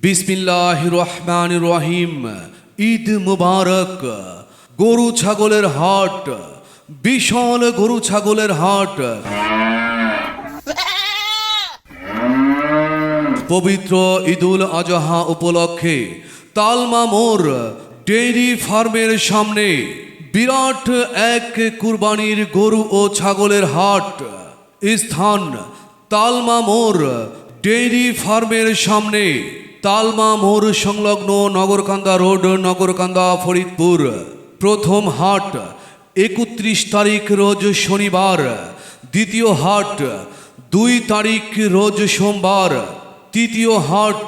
বিসমিল্লাহির রহমানির রহিম। ঈদ মুবারক। গরু ছাগলের হাট, বিশাল গরু ছাগলের হাট। পবিত্র ঈদুল আজহা উপলক্ষে তালমা মোড় ডেইরি ফার্মের সামনে বিরাট এক কুরবানির গরু ও ছাগলের হাট। স্থান তালমা মোড় ডেইরি ফার্মের সামনে, তালমা মোড় সংলগ্ন নগরকান্দা রোড, নগরকান্দা, ফরিদপুর। প্রথম হাট 31 তারিখ রোজ শনিবার, দ্বিতীয় হাট 2 তারিখ রোজ সোমবার, তৃতীয় হাট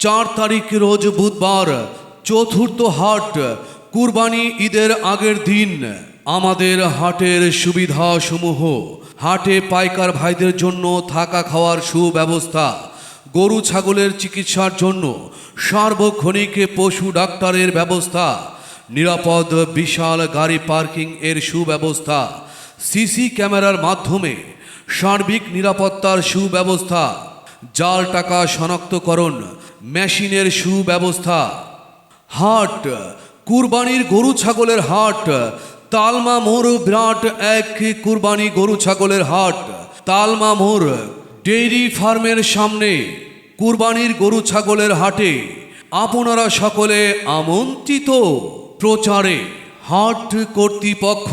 4 তারিখ রোজ বুধবার, চতুর্থ হাট কুরবানি ঈদের আগের দিন। আমাদের হাটের সুবিধাসমূহ: হাটে পাইকার ভাইদের জন্য থাকা খাওয়ার সুব্যবস্থা, গরু ছাগলের চিকিৎসার জন্য সার্বক্ষণিক পশু ডাক্তারের ব্যবস্থা, নিরাপদ বিশাল গাড়ি পার্কিং এর সুব্যবস্থা, সিসি ক্যামেরার মাধ্যমে সার্বিক নিরাপত্তার সুব্যবস্থা, জাল টাকা শনাক্তকরণ মেশিনের সুব্যবস্থা। হাট কুরবানির গরু ছাগলের হাট, তালমা মোড় বিরাট এক কুরবানি গরু ছাগলের হাট। তালমা মোড় ডেইরি ফার্মের সামনে কুরবানির গরু ছাগলের হাটে আপনারা সকলে আমন্ত্রিত। প্রচারে হাট কর্তৃপক্ষ।